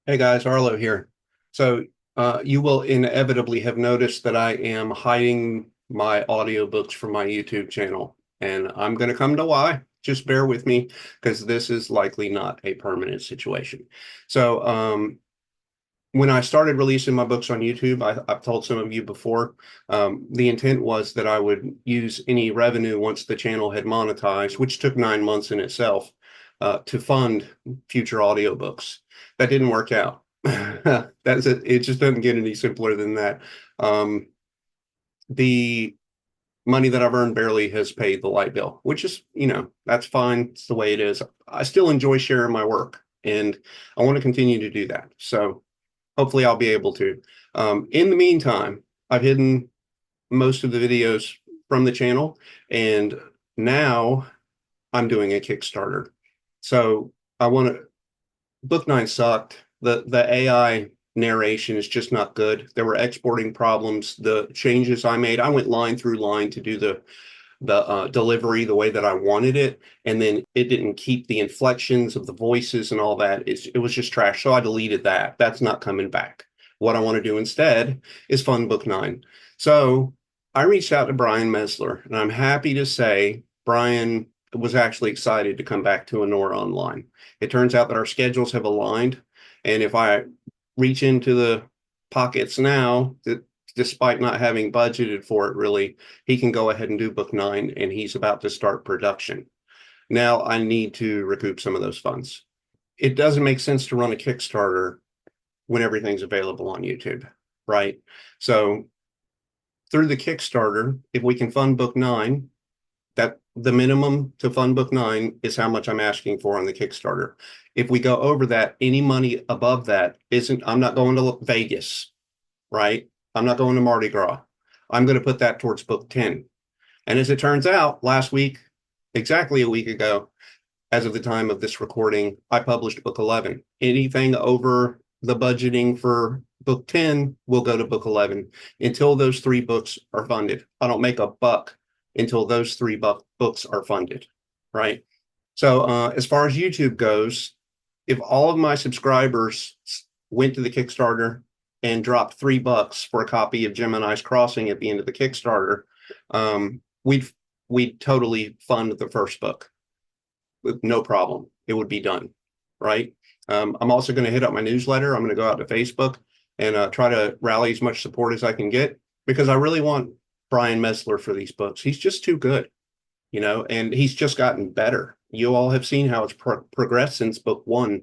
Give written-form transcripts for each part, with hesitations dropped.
Hey guys, Arlo here. So you will inevitably have noticed that I am hiding my audiobooks from my YouTube channel. And I'm going to come to why. Just bear with me because this is likely not a permanent situation. So when I started releasing my books on YouTube, I've told some of you before, the intent was that I would use any revenue once the channel had monetized, which took 9 months in itself, to fund future audiobooks. That didn't work out. That's it. It just doesn't get any simpler than that. Um, the money that I've earned barely has paid the light bill, which is, that's fine. It's the way it is. I still enjoy sharing my work, and I want to continue to do that. So hopefully I'll be able to. In the meantime, I've hidden most of the videos from the channel, and now I'm doing a Kickstarter. So I want to. Book nine sucked. The AI narration is just not good. There were exporting problems. The changes I made, I went line through line to do the delivery the way that I wanted it, and then it didn't keep the inflections of the voices and all that. It was just trash. So I deleted that. That's not coming back. What I want to do instead is fund book nine. So I reached out to Brian Mesler, and I'm happy to say Brian was actually excited to come back to Enora Online. It turns out that our schedules have aligned, and if I reach into the pockets now, despite not having budgeted for it really, he can go ahead and do book nine, and he's about to start production. Now I need to recoup some of those funds. It doesn't make sense to run a Kickstarter when everything's available on YouTube, right? So through the Kickstarter, if we can fund book nine, that the minimum to fund book nine is how much I'm asking for on the Kickstarter. If we go over that, any money above that isn't, I'm not going to Vegas, right? I'm not going to Mardi Gras. I'm going to put that towards book 10. And as it turns out, last week, exactly a week ago, as of the time of this recording, I published book 11. Anything over the budgeting for book 10 will go to book 11 until those three books are funded. I don't make a buck until those three books are funded, right? So as far as YouTube goes, if all of my subscribers went to the Kickstarter and dropped $3 for a copy of Gemini's Crossing at the end of the Kickstarter, we'd totally fund the first book with no problem. It would be done, right? I'm also going to hit up my newsletter. I'm going to go out to Facebook and try to rally as much support as I can get, because I really want Brian Mesler for these books. He's just too good, and he's just gotten better. You all have seen how it's progressed since book one.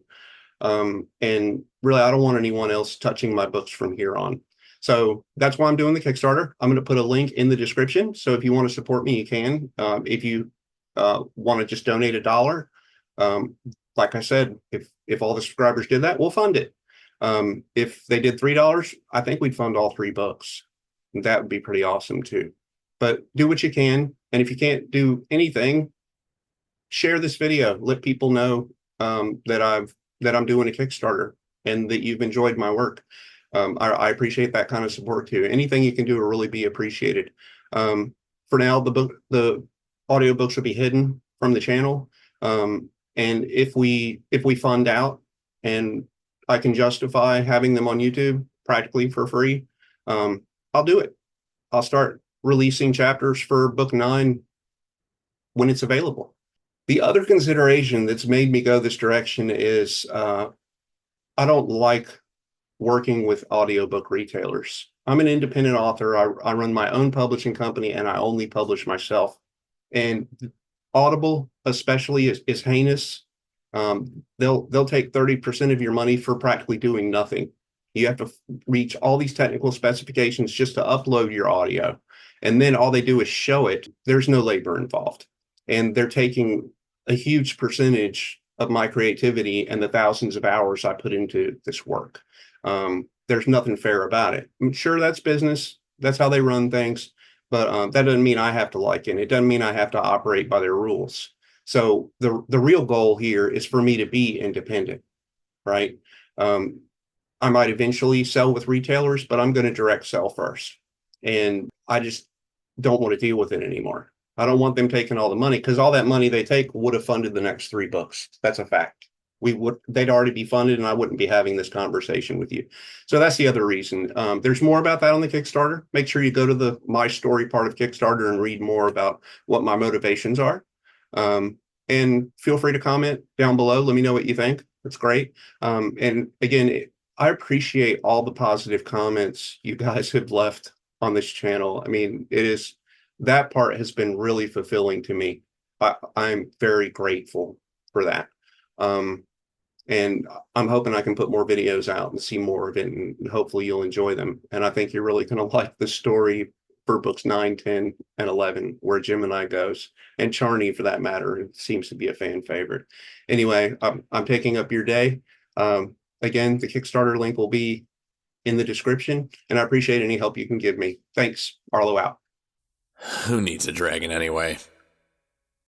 And really, I don't want anyone else touching my books from here on. So that's why I'm doing the Kickstarter. I'm going to put a link in the description. So if you want to support me, you can. If you want to just donate $1, like I said, if all the subscribers did that, we'll fund it. If they did $3, I think we'd fund all three books. That would be pretty awesome too. But do what you can. And if you can't do anything, share this video. Let people know that I'm doing a Kickstarter and that you've enjoyed my work. I appreciate that kind of support too. Anything you can do will really be appreciated. For now, the audiobooks will be hidden from the channel. And if we fund out and I can justify having them on YouTube practically for free, I'll do it. I'll start releasing chapters for book nine when it's available. The other consideration that's made me go this direction is I don't like working with audiobook retailers. I'm an independent author. I run my own publishing company, and I only publish myself. And Audible, especially, is heinous. They'll take 30% of your money for practically doing nothing. You have to reach all these technical specifications just to upload your audio, and then all they do is show it. There's no labor involved, and they're taking a huge percentage of my creativity and the thousands of hours I put into this work. There's nothing fair about it. I'm sure that's business. That's how they run things. But that doesn't mean I have to like it. It doesn't mean I have to operate by their rules. So the real goal here is for me to be independent, right? I might eventually sell with retailers, but I'm going to direct sell first. And I just don't want to deal with it anymore. I don't want them taking all the money, because all that money they take would have funded the next three books. That's a fact. they'd already be funded and I wouldn't be having this conversation with you. So that's the other reason. There's more about that on the Kickstarter. Make sure you go to the My Story part of Kickstarter and read more about what my motivations are. Um, and feel free to comment down below. Let me know what you think. That's great. And again, I appreciate all the positive comments you guys have left on this channel. I mean, that part has been really fulfilling to me. I'm very grateful for that. Um, and I'm hoping I can put more videos out and see more of it, and hopefully you'll enjoy them. And I think you're really going to like the story for books 9, 10, and 11, where Gemini goes, and Charney for that matter. It seems to be a fan favorite. Anyway, I'm taking up your day. Again, the Kickstarter link will be in the description, and I appreciate any help you can give me. Thanks. Arlo out. Who needs a dragon anyway?